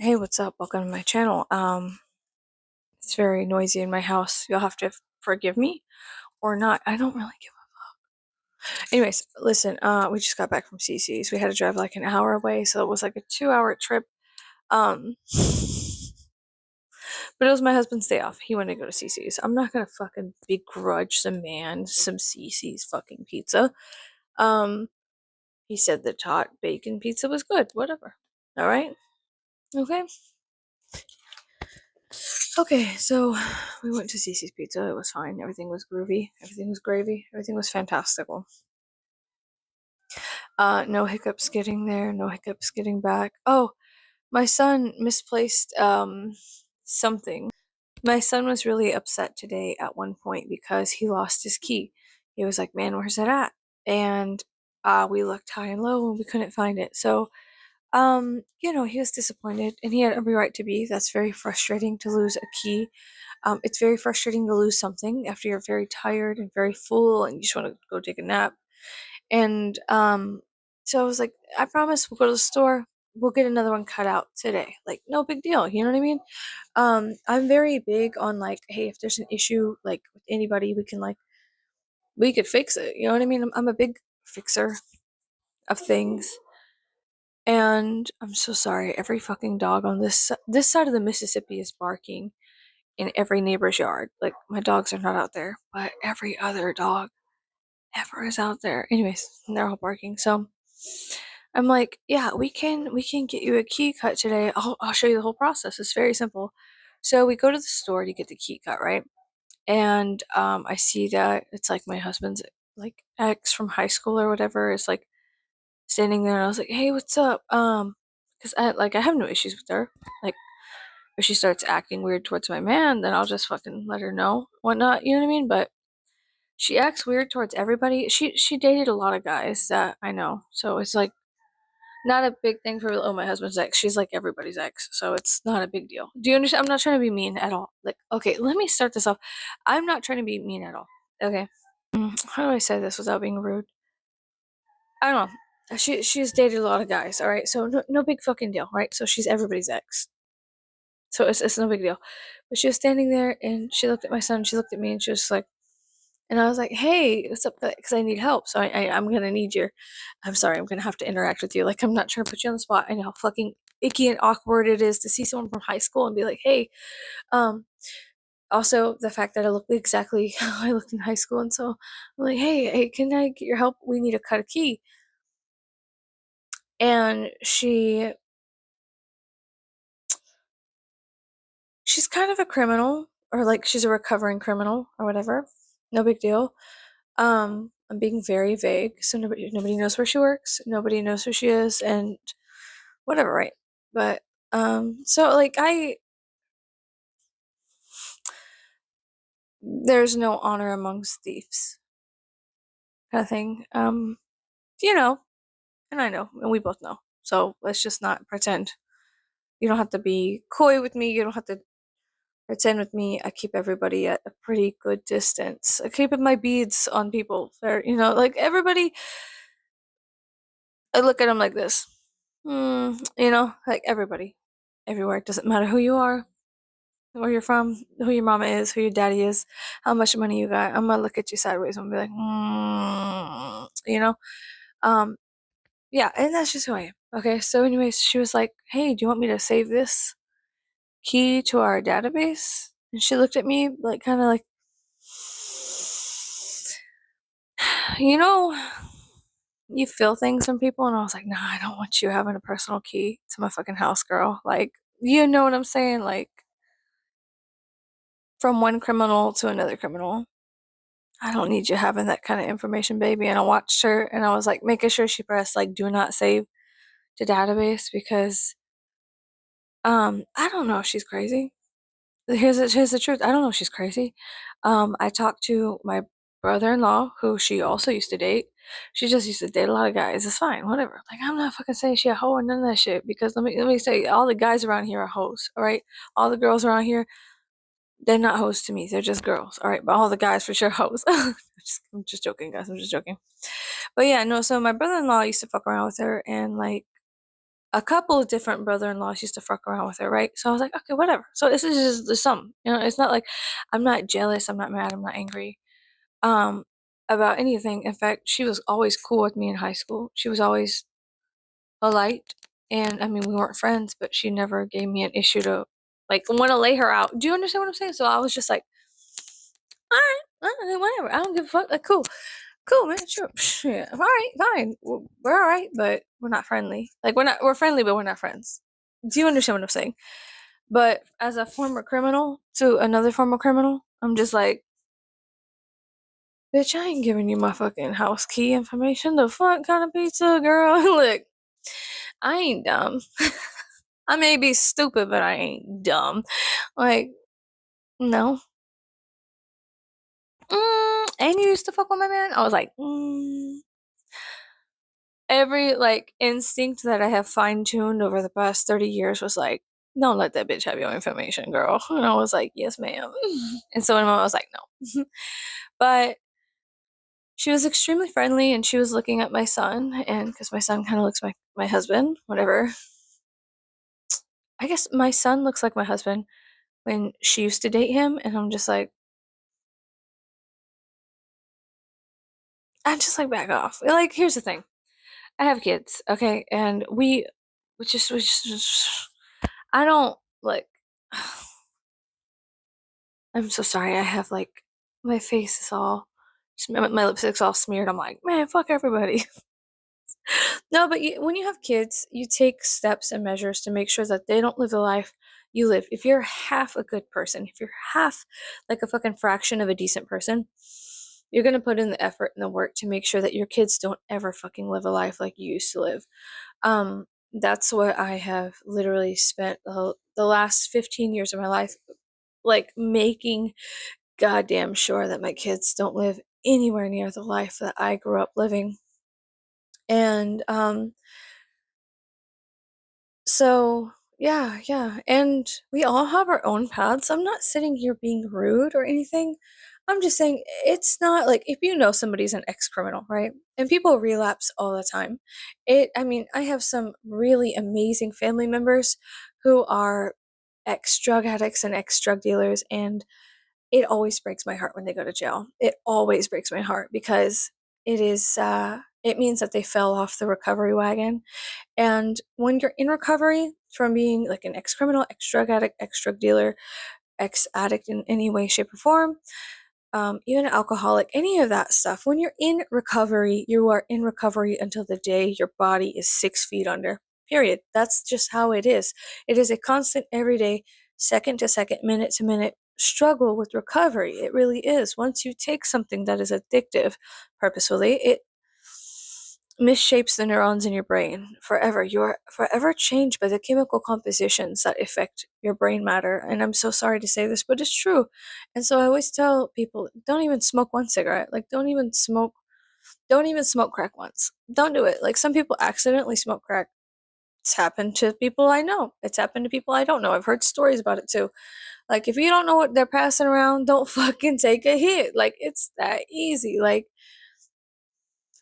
Hey, what's up? Welcome to my channel. It's very noisy in my house. You'll have to forgive me or not. I don't really give up. Anyways, listen, we just got back from CC's. We had to drive like an hour away, so it was like a 2-hour trip. Um, but it was my husband's day off. He wanted to go to CC's. I'm not gonna fucking begrudge the man some CC's fucking pizza. Um, he said the hot bacon pizza was good. Whatever. All right. Okay. Okay, so we went to Cece's Pizza. It was fine. Everything was groovy. Everything was gravy. Everything was fantastical. No hiccups getting there. No hiccups getting back. Oh, my son misplaced something. My son was really upset today at one point because he lost his key. He was like, "Man, where's it at?" And we looked high and low and we couldn't find it. So he was disappointed and he had every right to be. That's very frustrating to lose a key. It's very frustrating to lose something after you're very tired and very full and you just want to go take a nap. And so I was like, I promise we'll go to the store. We'll get another one cut out today. Like, no big deal. You know what I mean? I'm very big on like, hey, if there's an issue like with anybody, we could fix it. You know what I mean? I'm a big fixer of things. And I'm so sorry. Every fucking dog on this side of the Mississippi is barking in every neighbor's yard. Like my dogs are not out there, but every other dog ever is out there. Anyways, they're all barking. So I'm like, yeah, we can get you a key cut today. I'll show you the whole process. It's very simple. So we go to the store to get the key cut, right? And I see that it's like my husband's like ex from high school or whatever is like standing there, and I was like, hey, what's up? Because I have no issues with her. Like if she starts acting weird towards my man, then I'll just fucking let her know, whatnot. You know what I mean? But she acts weird towards everybody. She dated a lot of guys that I know, so it's like not a big thing for my husband's ex. She's like everybody's ex, so it's not a big deal. Do you understand? I'm not trying to be mean at all. Like, okay, let me start this off. I'm not trying to be mean at all. Okay, how do I say this without being rude? I don't know. She's dated a lot of guys. All right, so no big fucking deal, right? So she's everybody's ex. So it's no big deal. But she was standing there and she looked at my son, she looked at me, and she was like, and I was like, hey, what's up? Because I need help. So I'm going to need your, I'm sorry, I'm going to have to interact with you. Like, I'm not trying to put you on the spot. I know how fucking icky and awkward it is to see someone from high school and be like, hey, um, also the fact that I look exactly how I looked in high school. And so I'm like, hey, can I get your help? We need to cut a key. And she's kind of a criminal, or like she's a recovering criminal or whatever. No big deal. I'm being very vague, so nobody knows where she works, nobody knows who she is, and whatever, right? But so like there's no honor amongst thieves, kind of thing. You know, and I know, and we both know. So let's just not pretend. You don't have to be coy with me. You don't have to pretend with me. I keep everybody at a pretty good distance. I keep my beads on people. Like everybody. I look at them like this. Like everybody, everywhere. It doesn't matter who you are, where you're from, who your mama is, who your daddy is, how much money you got. I'm gonna look at you sideways and be like, Um, yeah, and that's just who I am. Okay, so anyways, she was like, hey, do you want me to save this key to our database? And she looked at me like, kind of like, you know, you feel things from people, and I was like, nah, I don't want you having a personal key to my fucking house, girl. Like, you know what I'm saying? Like, from one criminal to another criminal. I don't need you having that kind of information, baby. And I watched her and I was like making sure she pressed like do not save to database because I don't know if she's crazy. Here's the truth. I don't know if she's crazy. I talked to my brother-in-law who she also used to date. She just used to date a lot of guys. It's fine, whatever. Like I'm not fucking saying she a hoe or none of that shit because let me say all the guys around here are hoes, all right? All the girls around here, they're not hoes to me. They're just girls, all right? But all the guys for sure hoes. I'm just joking, guys. I'm just joking. But yeah, no. So my brother-in-law used to fuck around with her, and like a couple of different brother-in-laws used to fuck around with her, right? So I was like, okay, whatever. So this is just the sum. It's not like I'm not jealous, I'm not mad, I'm not angry um about anything. In fact, she was always cool with me in high school. She was always polite. And I mean, we weren't friends, but she never gave me an issue to like want to lay her out. Do you understand what I'm saying? So I was just like, all right, whatever. I don't give a fuck. Like, cool. Cool, man. Sure. Yeah. All right, fine. We're all right, but we're not friendly. Like, we're friendly, but we're not friends. Do you understand what I'm saying? But as a former criminal to another former criminal, I'm just like, bitch, I ain't giving you my fucking house key information. The fuck kind of pizza, girl? Look, I ain't dumb. I may be stupid, but I ain't dumb. Like, no. And you used to fuck with my man? I was like, every like instinct that I have fine tuned over the past 30 years was like, don't let that bitch have your information, girl. And I was like, yes, ma'am. And so my mom was like, no. But she was extremely friendly and she was looking at my son, and because my son kind of looks like my husband, whatever. I guess my son looks like my husband when she used to date him, and I'm just like, back off. Like, here's the thing. I have kids, okay? And we just, I don't like, I'm so sorry. I have like, my face is all, my lipstick's all smeared. I'm like, man, fuck everybody. No, but when you have kids, you take steps and measures to make sure that they don't live the life you live. If you're half a good person, if you're half like a fucking fraction of a decent person, you're gonna put in the effort and the work to make sure that your kids don't ever fucking live a life like you used to live. That's what I have literally spent the last 15 years of my life, like making goddamn sure that my kids don't live anywhere near the life that I grew up living. And so yeah. And we all have our own paths. I'm not sitting here being rude or anything. I'm just saying it's not like if you know somebody's an ex-criminal, right? And people relapse all the time. I mean, I have some really amazing family members who are ex-drug addicts and ex-drug dealers, and it always breaks my heart when they go to jail. It always breaks my heart because it means that they fell off the recovery wagon. And when you're in recovery from being like an ex criminal, ex drug addict, ex drug dealer, ex addict in any way, shape, or form, even an alcoholic, any of that stuff, when you're in recovery, you are in recovery until the day your body is 6 feet under. Period. That's just how it is. It is a constant, everyday, second to second, minute to minute struggle with recovery. It really is. Once you take something that is addictive purposefully, it misshapes the neurons in your brain forever. You're forever changed by the chemical compositions that affect your brain matter. And I'm so sorry to say this, but it's true. And so I always tell people, don't even smoke one cigarette. Like, don't even smoke crack once. Don't do it. Like, some people accidentally smoke crack. It's happened to people I know. It's happened to people I don't know. I've heard stories about it too. Like, if you don't know what they're passing around, don't fucking take a hit. Like, it's that easy. Like,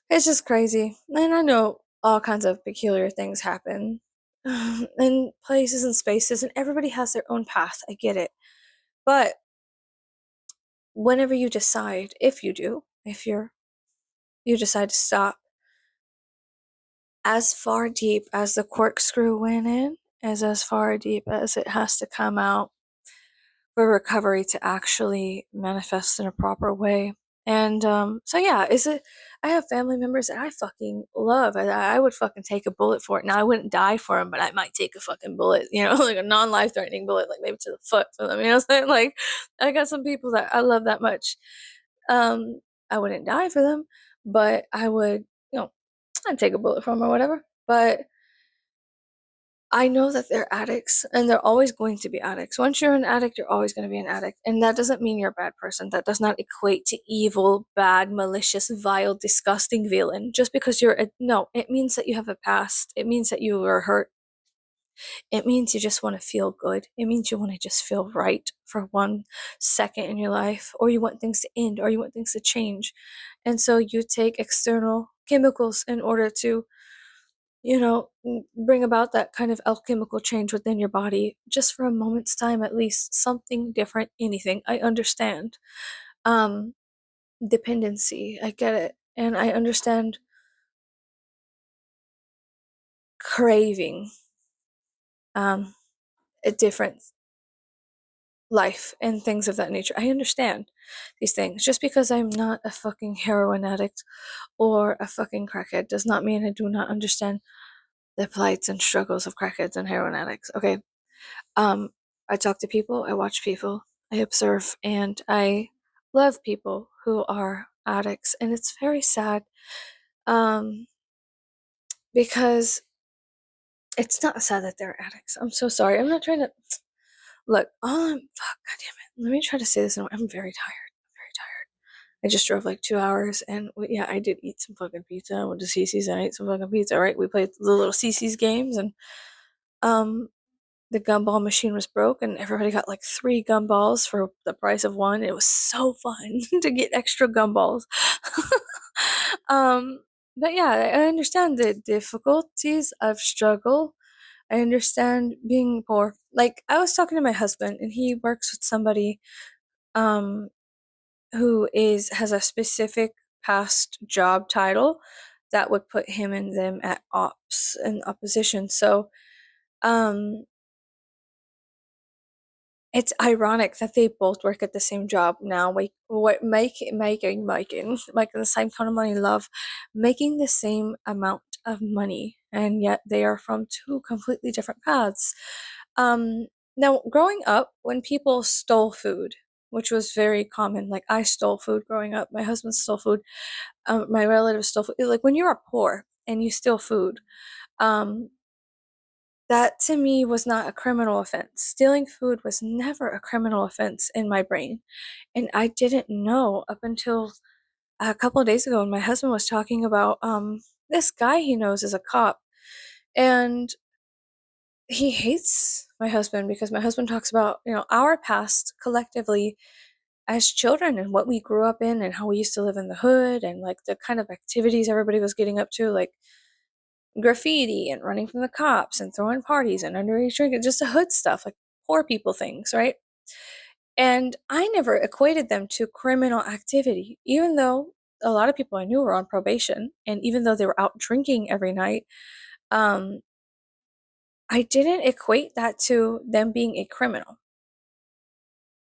it's just crazy. And I know all kinds of peculiar things happen in places and spaces, and everybody has their own path. I get it. But whenever you decide, if you do, if you decide to stop, as far deep as the corkscrew went in, is as far deep as it has to come out for recovery to actually manifest in a proper way. And so yeah, is it? I have family members that I fucking love. I would fucking take a bullet for it. Now I wouldn't die for them, but I might take a fucking bullet. Like a non-life threatening bullet, like maybe to the foot for them. You know what I'm saying? Like, I got some people that I love that much. Um, I wouldn't die for them, but I would, I'd take a bullet for them or whatever. But I know that they're addicts and they're always going to be addicts. Once you're an addict, you're always going to be an addict. And that doesn't mean you're a bad person. That does not equate to evil, bad, malicious, vile, disgusting villain. Just because no, it means that you have a past. It means that you were hurt. It means you just want to feel good. It means you want to just feel right for 1 second in your life, or you want things to end, or you want things to change. And so you take external chemicals in order to bring about that kind of alchemical change within your body just for a moment's time, at least something different, anything. I understand. Um, Dependency, I get it. And I understand craving um, a different life and things of that nature. I understand these things. Just because I'm not a fucking heroin addict or a fucking crackhead does not mean I do not understand the plights and struggles of crackheads and heroin addicts. Okay. Um, I talk to people, I watch people, I observe, and I love people who are addicts. And it's very sad um, because it's not sad that they're addicts. I'm so sorry. I'm not trying to look. Fuck, God damn it. Let me try to say this. I'm very tired. I'm very tired. I just drove like 2 hours, and yeah, I did eat some fucking pizza. I went to Cece's and I ate some fucking pizza. Right? We played the little Cece's games, and um, the gumball machine was broke, and everybody got like 3 gumballs for the price of one. It was so fun to get extra gumballs. um, but yeah, I understand the difficulties of struggle. I understand being poor. Like I was talking to my husband, and he works with somebody um who is has a specific past job title that would put him and them at ops and opposition. So um it's ironic that they both work at the same job now. What making the same kind of money, love, making the same amount of money, and yet they are from two completely different paths. Um, Now, growing up, when people stole food, which was very common, like I stole food growing up, my husband stole food, my relatives stole food. Like when you are poor and you steal food, um, that to me was not a criminal offense. Stealing food was never a criminal offense in my brain. And I didn't know up until a couple of days ago when my husband was talking about this guy he knows is a cop. And he hates my husband because my husband talks about, our past collectively as children and what we grew up in and how we used to live in the hood and like the kind of activities everybody was getting up to, like graffiti and running from the cops and throwing parties and underage drinking, just the hood stuff, like poor people things, right? And I never equated them to criminal activity, even though a lot of people I knew were on probation, and even though they were out drinking every night, um, I didn't equate that to them being a criminal.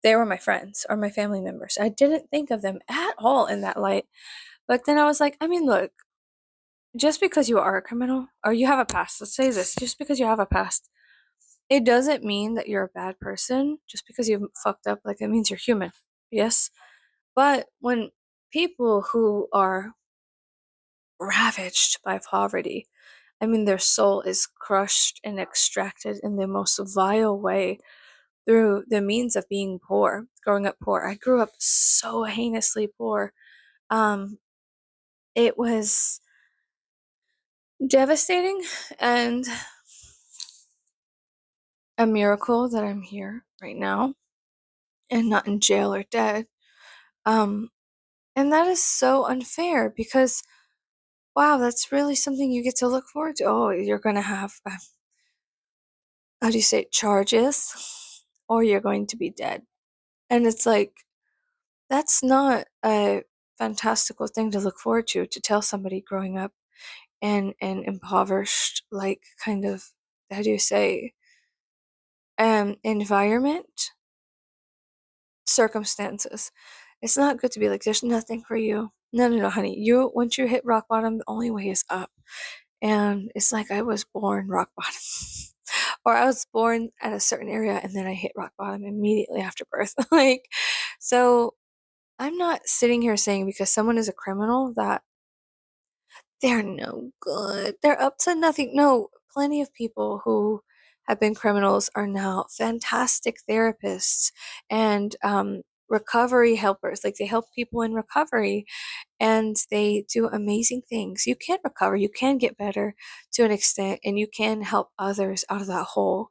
They were my friends or my family members. I didn't think of them at all in that light. But then I was like, I mean, look, just because you are a criminal or you have a past, let's say this, just because you have a past, it doesn't mean that you're a bad person. Just because you've fucked up, like it means you're human. Yes. But when people who are ravaged by poverty, I mean, their soul is crushed and extracted in the most vile way through the means of being poor, growing up poor. I grew up so heinously poor. Um, it was devastating and a miracle that I'm here right now and not in jail or dead. Um, and that is so unfair because, wow, that's really something you get to look forward to. Oh, you're going to have, how do you say, charges, or you're going to be dead. And it's like, that's not a fantastical thing to look forward to tell somebody growing up in an impoverished, like, kind of, how do you say, environment, circumstances. It's not good to be like, there's nothing for you. No, no, no, honey. Once you hit rock bottom, the only way is up. And it's like I was born rock bottom. Or I was born at a certain area and then I hit rock bottom immediately after birth. Like, so I'm not sitting here saying because someone is a criminal that they're no good. They're up to nothing. No, plenty of people who have been criminals are now fantastic therapists and recovery helpers. Like they help people in recovery and they do amazing things. You can recover, you can get better to an extent, and you can help others out of that hole.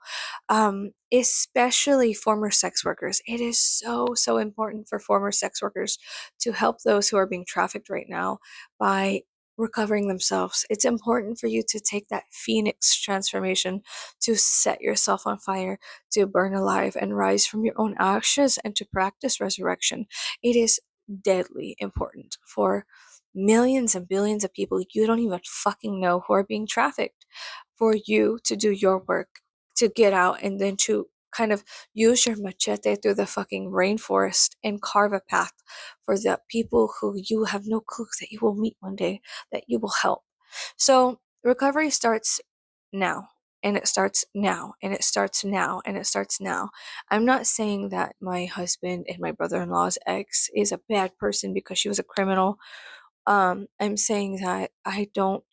Especially former sex workers. It is so, so important for former sex workers to help those who are being trafficked right now by recovering themselves. It's important for you to take that phoenix transformation to set yourself on fire, to burn alive and rise from your own ashes, and to practice resurrection. It is deadly important for millions and billions of people you don't even fucking know who are being trafficked, for you to do your work, to get out and then to kind of use your machete through the fucking rainforest and carve a path for the people who you have no clue that you will meet one day, that you will help. So recovery starts now. And it starts now, and it starts now, and it starts now. I'm not saying that my husband and my brother in law's ex is a bad person because she was a criminal. I'm saying that I don't,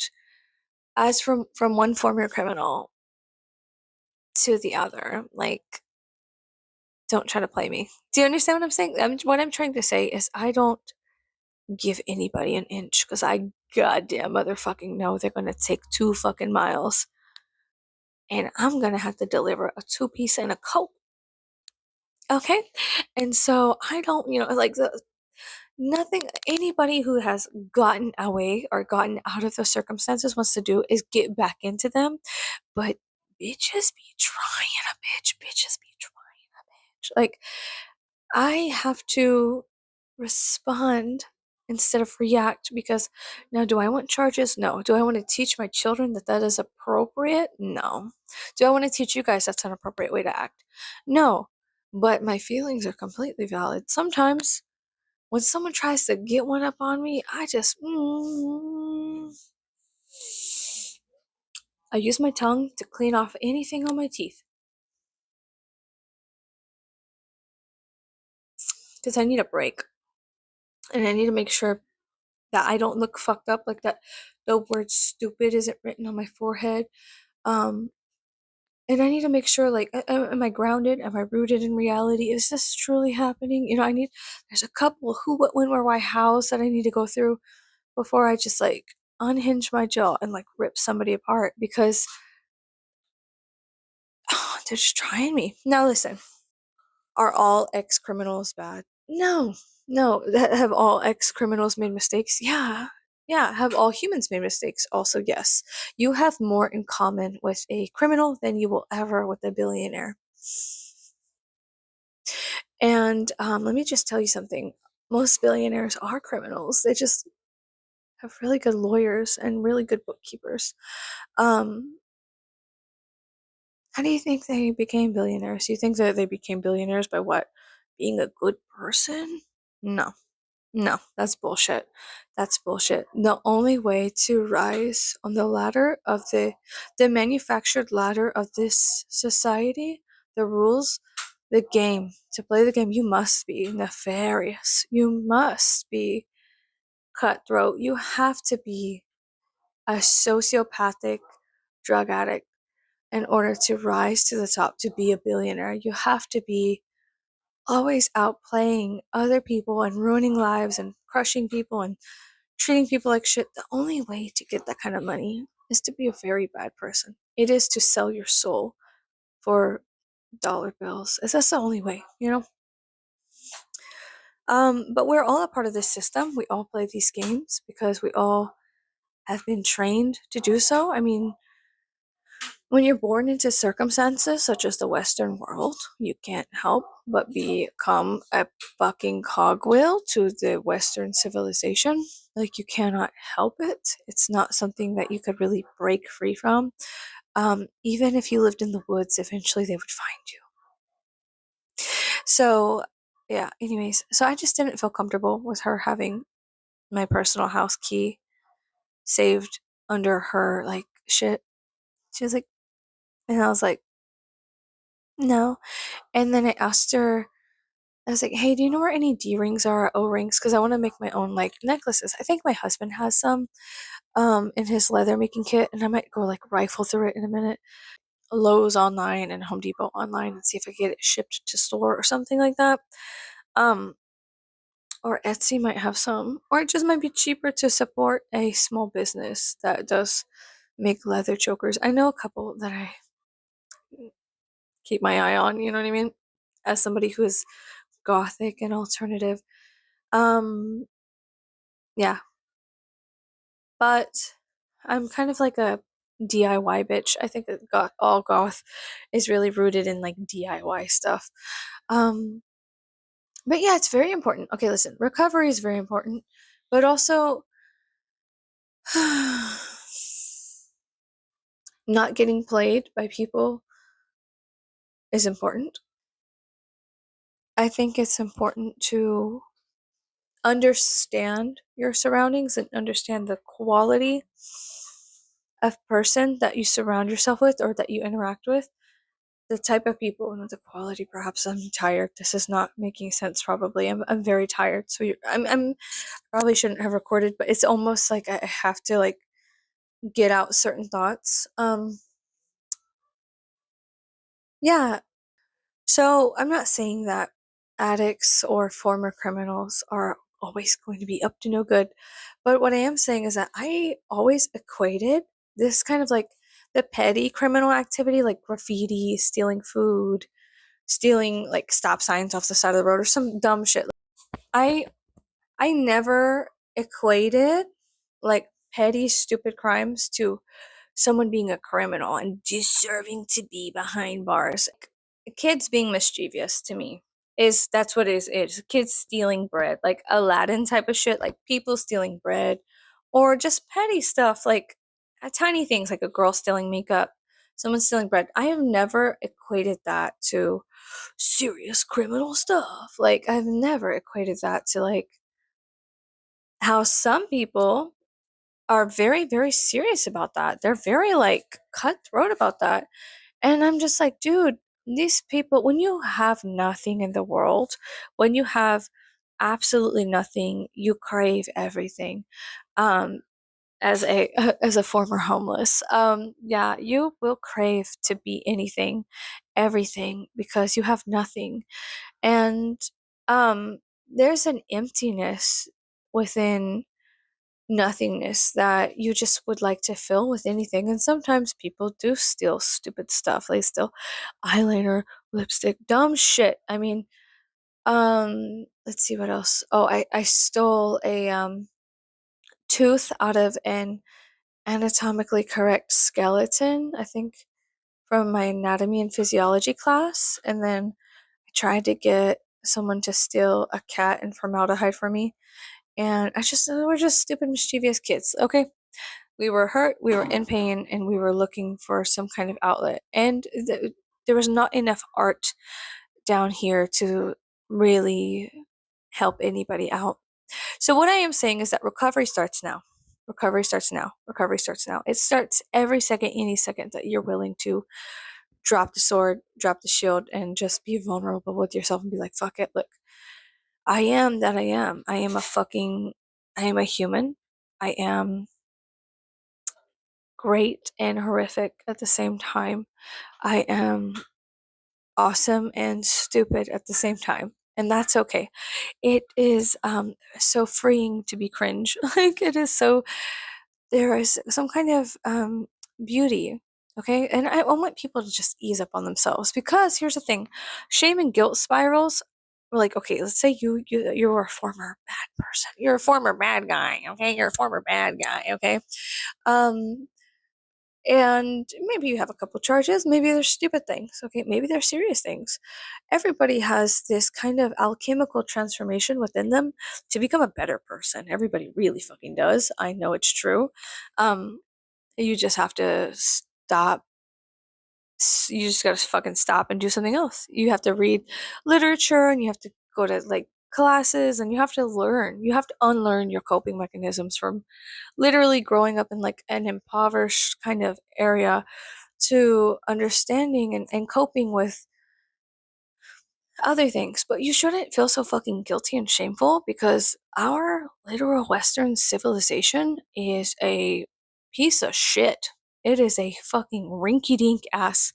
as from one former criminal to the other, like, don't try to play me. Do you understand what I'm saying? What I'm trying to say is I don't give anybody an inch because I goddamn motherfucking know they're gonna take 2 fucking miles, and I'm gonna have to deliver a 2 piece and a coat. Okay? And so I don't, like the nothing anybody who has gotten away or gotten out of those circumstances wants to do is get back into them. But bitches be trying a bitch. Bitches be trying a bitch. Like, I have to respond instead of react because now, do I want charges? No. Do I want to teach my children that that is appropriate? No. Do I want to teach you guys that's an appropriate way to act? No. But my feelings are completely valid. Sometimes when someone tries to get one up on me, I use my tongue to clean off anything on my teeth because I need a break and I need to make sure that I don't look fucked up, like that the word stupid isn't written on my forehead. Um, and I need to make sure, like, am I grounded? Am I rooted in reality? Is this truly happening? There's a couple who, what, when, where, why, hows that I need to go through before I just like unhinge my jaw and like rip somebody apart because they're just trying me. Now, listen, are all ex criminals bad? No, no. Have all ex criminals made mistakes? Yeah. Yeah. Have all humans made mistakes? Also, yes. You have more in common with a criminal than you will ever with a billionaire. And let me just tell you something. Most billionaires are criminals. They just have really good lawyers and really good bookkeepers. Um, how do you think they became billionaires? Do you think that they became billionaires by what? Being a good person? No. No, that's bullshit. That's bullshit. The only way to rise on the ladder of the manufactured ladder of this society, the rules, the game, to play the game, you must be nefarious. You must be cutthroat. You have to be a sociopathic drug addict in order to rise to the top, to be a billionaire. You have to be always outplaying other people and ruining lives and crushing people and treating people like shit. The only way to get that kind of money is to be a very bad person. It is to sell your soul for dollar bills. That's the only way. But we're all a part of this system. We all play these games because we all have been trained to do so. I mean, when you're born into circumstances such as the Western world, you can't help but become a fucking cogwheel to the Western civilization. Like, you cannot help it. It's not something that you could really break free from. Even if you lived in the woods, eventually they would find you. So, yeah, anyways, so I just didn't feel comfortable with her having my personal house key saved under her, like, shit. She was like, and I was like, no. And then I asked her, I was like, hey, do you know where any D rings are, O rings? Because I want to make my own like necklaces. I think my husband has some in his leather making kit, and I might go like rifle through it in a minute. Lowe's online and Home Depot online and see if I get it shipped to store or something like that. Um, or Etsy might have some, or it just might be cheaper to support a small business that does make leather chokers. I know a couple that I keep my eye on, you know what I mean? As somebody who is gothic and alternative. Um, yeah. but I'm kind of like a DIY bitch. I think that all goth is really rooted in like DIY stuff. Um, but yeah, it's very important. Okay, listen, recovery is very important, but also not getting played by people is important. I think it's important to understand your surroundings and understand the quality of person that you surround yourself with or that you interact with, the type of people and the quality. Perhaps I'm tired. This is not making sense. Probably I'm very tired. So I'm probably shouldn't have recorded, but it's almost like I have to like get out certain thoughts. Yeah. So I'm not saying that addicts or former criminals are always going to be up to no good, but what I am saying is that I always equated this kind of like the petty criminal activity, like graffiti, stealing food, stealing like stop signs off the side of the road, or some dumb shit. I I never equated like petty, stupid crimes to someone being a criminal and deserving to be behind bars. Kids being mischievous to me is that's what it is. It's kids stealing bread, like Aladdin type of shit, like people stealing bread, or just petty stuff like tiny things like a girl stealing makeup, someone stealing bread. I have never equated that to serious criminal stuff. Like I've never equated that to like how some people are very, very serious about that. They're very like cutthroat about that. And I'm just like, dude, these people, when you have nothing in the world, when you have absolutely nothing, you crave everything. Um, as a as a former homeless, yeah, you will crave to be anything, everything, because you have nothing. And there's an emptiness within nothingness that you just would like to fill with anything. And sometimes people do steal stupid stuff. They steal eyeliner, lipstick, dumb shit. I mean, let's see what else. Oh, I stole a tooth out of an anatomically correct skeleton, I think from my anatomy and physiology class. And then I tried to get someone to steal a cat and formaldehyde for me. And we're just stupid, mischievous kids. Okay, we were hurt, we were in pain, and we were looking for some kind of outlet. And there was not enough art down here to really help anybody out. So, what I am saying is that recovery starts now. Recovery starts now. Recovery starts now. It starts every second, any second that you're willing to drop the sword, drop the shield, and just be vulnerable with yourself and be like, fuck it, look, I am that I am. I am a human. I am great and horrific at the same time. I am awesome and stupid at the same time. And that's okay. It is so freeing to be cringe. Like it is so there is some kind of beauty. Okay. And I want people to just ease up on themselves because here's the thing, shame and guilt spirals. We're like, okay, let's say you're a former bad person. You're a former bad guy. Okay. You're a former bad guy. Okay. Um, and maybe you have a couple charges, maybe they're stupid things, okay, maybe they're serious things. Everybody has this kind of alchemical transformation within them to become a better person. Everybody really fucking does. I know it's true. um you just have to stop. You just gotta fucking stop and do something else. You have to read literature and you have to go to like classes and you have to learn. You have to unlearn your coping mechanisms from literally growing up in like an impoverished kind of area to understanding and coping with other things. But you shouldn't feel so fucking guilty and shameful because our literal Western civilization is a piece of shit. It is a fucking rinky dink ass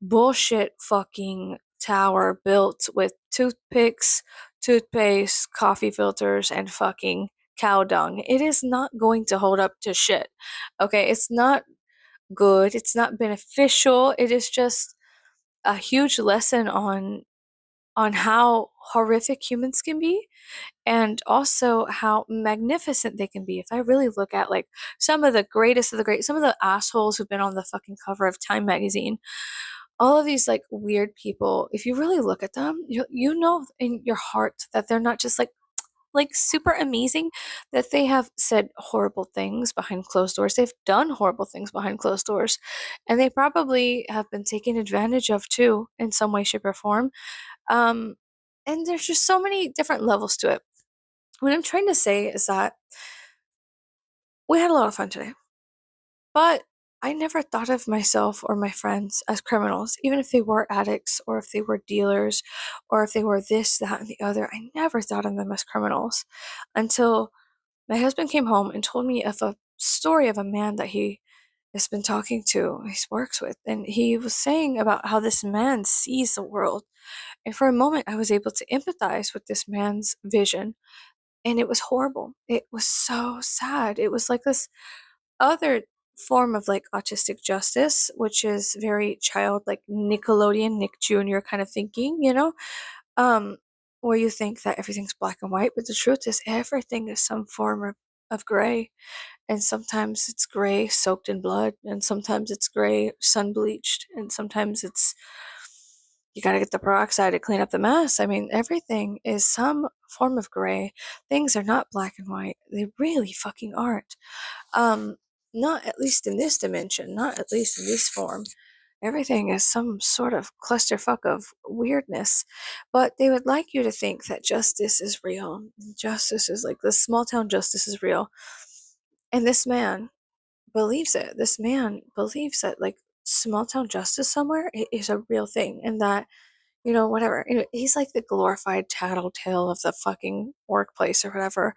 bullshit fucking tower built with toothpicks, toothpaste, coffee filters, and fucking cow dung. It is not going to hold up to shit. Okay, it's not good. It's not beneficial. It is just a huge lesson on how horrific humans can be and also how magnificent they can be. If I really look at like some of the greatest of the great, some of the assholes who've been on the fucking cover of Time magazine, all of these like weird people, if you really look at them, you know in your heart that they're not just like super amazing, that they have said horrible things behind closed doors. They've done horrible things behind closed doors, and they probably have been taken advantage of too in some way, shape, or form. Um, and there's just so many different levels to it. What I'm trying to say is that we had a lot of fun today, but I never thought of myself or my friends as criminals, even if they were addicts or if they were dealers or if they were this, that, and the other. I never thought of them as criminals until my husband came home and told me of a story of a man that he has been talking to, he works with, and he was saying about how this man sees the world. And for a moment, I was able to empathize with this man's vision, and it was horrible. It was so sad. It was like this other form of like autistic justice, which is very child, like Nickelodeon, Nick Jr. kind of thinking, um, where you think that everything's black and white, but the truth is everything is some form of gray. And sometimes it's gray soaked in blood, and sometimes it's gray sun bleached, and sometimes it's you got to get the peroxide to clean up the mess. I mean, everything is some form of gray. Things are not black and white. They really fucking aren't. Um, not at least in this dimension, not at least in this form. Everything is some sort of clusterfuck of weirdness. But they would like you to think that justice is real. Justice is like this small town justice is real. And this man believes it. This man believes that like small town justice somewhere is a real thing and that whatever. He's like the glorified tattletale of the fucking workplace or whatever.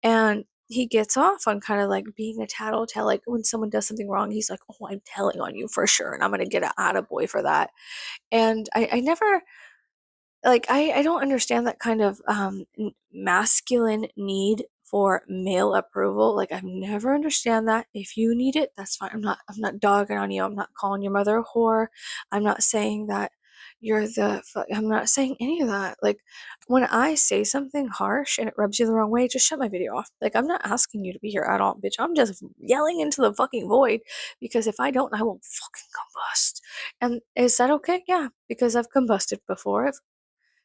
And he gets off on kind of like being a tattletale. Like when someone does something wrong, he's like, "Oh, I'm telling on you for sure, and I'm gonna get an attaboy for that." And I never like I don't understand that kind of masculine need for male approval. Like I've never understand that. If you need it, that's fine. I'm not dogging on you. I'm not calling your mother a whore. I'm not saying that I'm not saying any of that. Like when I say something harsh and it rubs you the wrong way, just shut my video off. Like I'm not asking you to be here at all, bitch. I'm just yelling into the fucking void because if I don't, I will fucking combust. And is that okay? Yeah, because I've combusted before. I've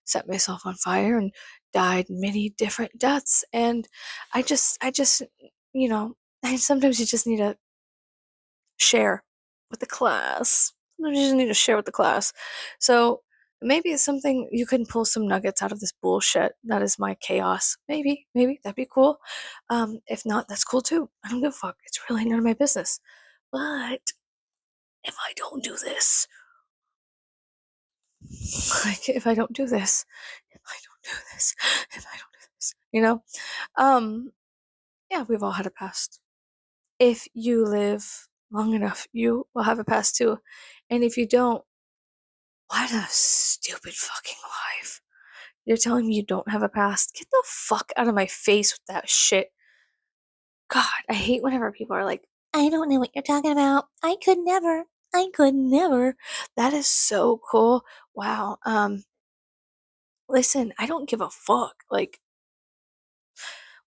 set myself on fire and died many different deaths. And I just, you know, sometimes you just need to share with the class. Sometimes you just need to share with the class. So maybe it's something you can pull some nuggets out of this bullshit. That is my chaos. Maybe that'd be cool. If not, that's cool too. I don't give a fuck. It's really none of my business. But if I don't do this, like if I don't do this, if I don't do this, if I don't do this, um, yeah, we've all had a past. If you live long enough, you will have a past too. And if you don't, what a stupid fucking life. You're telling me you don't have a past? Get the fuck out of my face with that shit. God, I hate whenever people are like, I don't know what you're talking about. I could never. I could never. That is so cool. Wow. Listen, I don't give a fuck. Like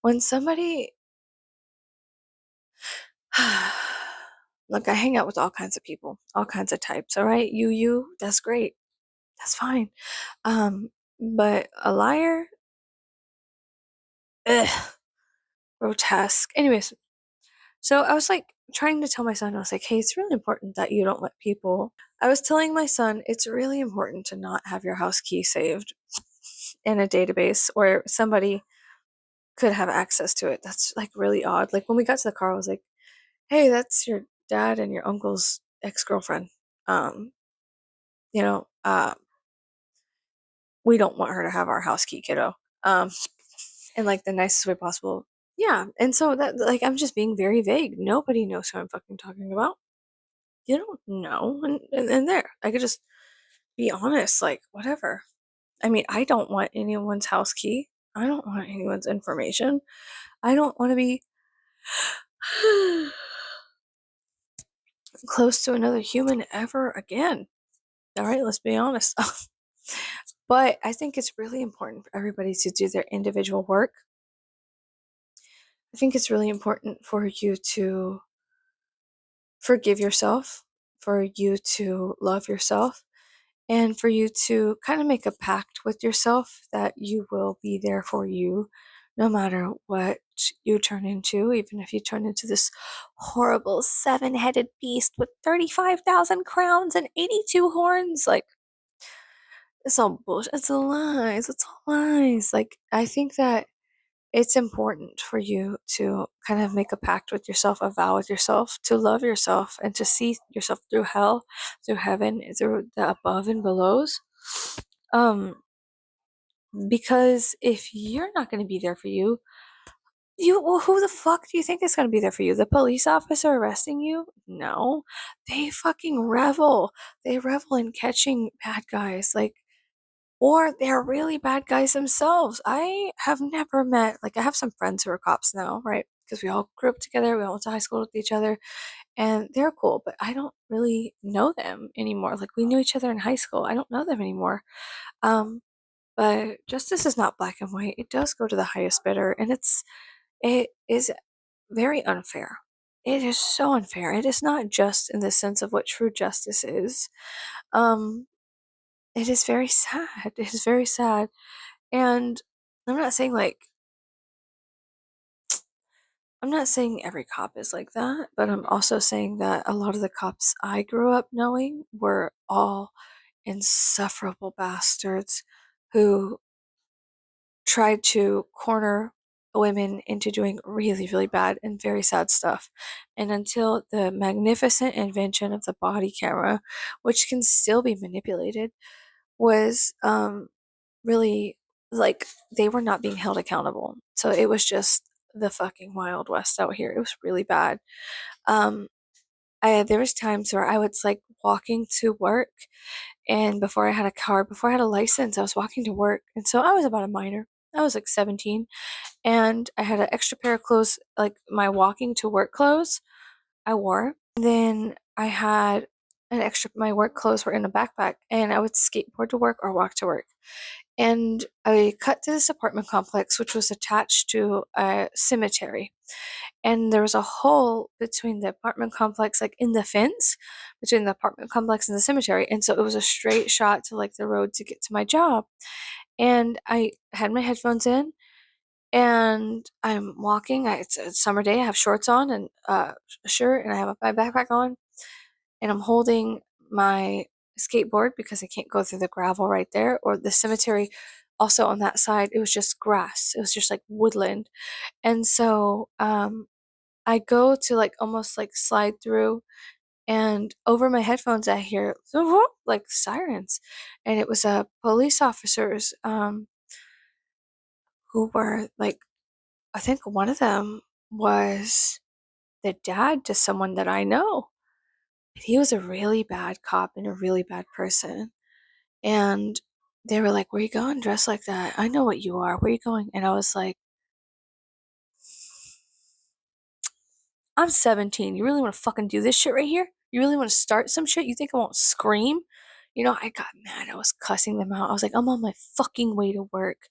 when somebody look, I hang out with all kinds of people, all kinds of types, all right? You, that's great. That's fine. Um, but a liar, ugh, grotesque. Anyways, so I was like trying to tell my son, I was like, hey, it's really important that you don't let people. I was telling my son, it's really important to not have your house key saved in a database where somebody could have access to it. That's like really odd. Like when we got to the car, I was like, hey, that's your dad and your uncle's ex-girlfriend. Um, you know, uh, we don't want her to have our house key, kiddo. In like the nicest way possible. Yeah. And so that like I'm just being very vague. Nobody knows who I'm fucking talking about. You don't know. And there. I could just be honest, like whatever. I mean, I don't want anyone's house key. I don't want anyone's information. I don't want to be close to another human ever again. All right, let's be honest. But I think it's really important for everybody to do their individual work. I think it's really important for you to forgive yourself, for you to love yourself, and for you to kind of make a pact with yourself that you will be there for you no matter what you turn into, even if you turn into this horrible seven-headed beast with 35,000 crowns and 82 horns. Like, it's all bullshit. It's all lies. It's all lies. Like, I think that it's important for you to kind of make a pact with yourself, a vow with yourself, to love yourself and to see yourself through hell, through heaven, through the above and belows. Um, because if you're not going to be there for you, well, who the fuck do you think is going to be there for you? The police officer arresting you? No. They fucking revel. They revel in catching bad guys. Like, or they're really bad guys themselves. I have never met, like, I have some friends who are cops now, right? Because we all grew up together, we all went to high school with each other, and they're cool, but I don't really know them anymore. Like, we knew each other in high school. I don't know them anymore. Um, but justice is not black and white. It does go to the highest bidder, and it is very unfair. It is so unfair. It is not just in the sense of what true justice is. Um, it is very sad. It is very sad. And I'm not saying like I'm not saying every cop is like that, but I'm also saying that a lot of the cops I grew up knowing were all insufferable bastards who tried to corner women into doing really, really bad and very sad stuff. And until the magnificent invention of the body camera, which can still be manipulated, was really like they were not being held accountable. So it was just the fucking Wild West out here. It was really bad. Um, there was times where I was like walking to work, and before I had a car, before I had a license, I was walking to work, and so I was about a minor. I was like 17, and I had an extra pair of clothes, like my walking to work clothes I wore. And then I had an extra, my work clothes were in a backpack, and I would skateboard to work or walk to work. And I cut to this apartment complex, which was attached to a cemetery. And there was a hole between the apartment complex, like in the fence between the apartment complex and the cemetery. And so it was a straight shot to like the road to get to my job. And I had my headphones in and I'm walking. It's a summer day. I have shorts on and a shirt, and I have my backpack on, and I'm holding my skateboard because I can't go through the gravel right there or the cemetery. Also on that side, it was just grass. It was just like woodland, and so I go to like almost like slide through, and over my headphones I hear like sirens, and it was police officers who were like, I think one of them was the dad to someone that I know. He was a really bad cop and a really bad person. And they were like, "Where you going dressed like that? I know what you are. Where you going?" And I was like, "I'm 17. You really want to fucking do this shit right here? You really want to start some shit? You think I won't scream?" You know, I got mad. I was cussing them out. I was like, "I'm on my fucking way to work.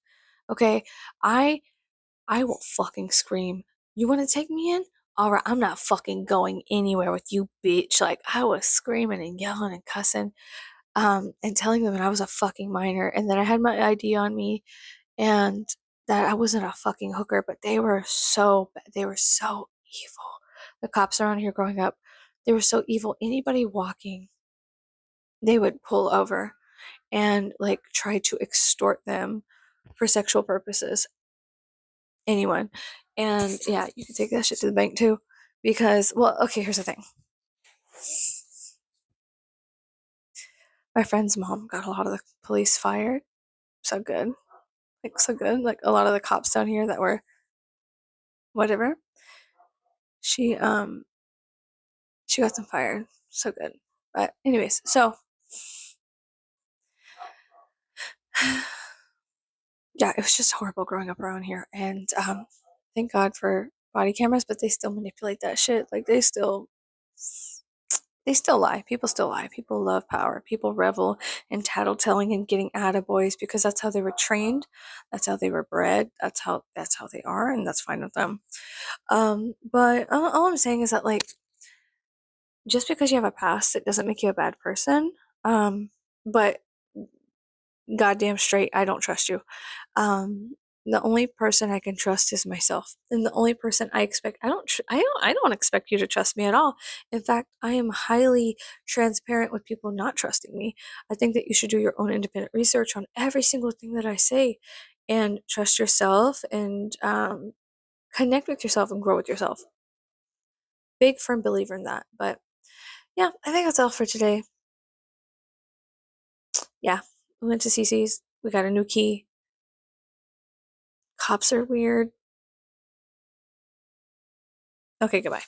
Okay? I I will fucking scream. You want to take me in? All right, I'm not fucking going anywhere with you, bitch." Like, I was screaming and yelling and cussing, and telling them that I was a fucking minor and that I had my ID on me and that I wasn't a fucking hooker. But they were so bad. They were so evil. The cops around here growing up, they were so evil. Anybody walking, they would pull over and like try to extort them for sexual purposes. Anyone. And yeah, you can take that shit to the bank too. Because, well, okay, here's the thing. My friend's mom got a lot of the police fired. So good. Like, so good. Like, a lot of the cops down here that were whatever. She, um, she got them fired. So good. But, anyways, so, yeah, it was just horrible growing up around here. And, thank God for body cameras, but they still manipulate that shit. Like, they still They still lie. People still lie. People love power. People revel in tattletelling and getting attaboys because that's how they were trained. That's how they were bred. That's how they are, and that's fine with them. But all I'm saying is that like just because you have a past, it doesn't make you a bad person. But goddamn straight, I don't trust you. Um, the only person I can trust is myself, and the only person I expect I don't expect you to trust me at all. In fact, I am highly transparent with people not trusting me. I think that you should do your own independent research on every single thing that I say, and trust yourself and connect with yourself and grow with yourself. Big firm believer in that. But yeah, I think that's all for today. Yeah, we went to CC's. We got a new key. Cops are weird. Okay, goodbye.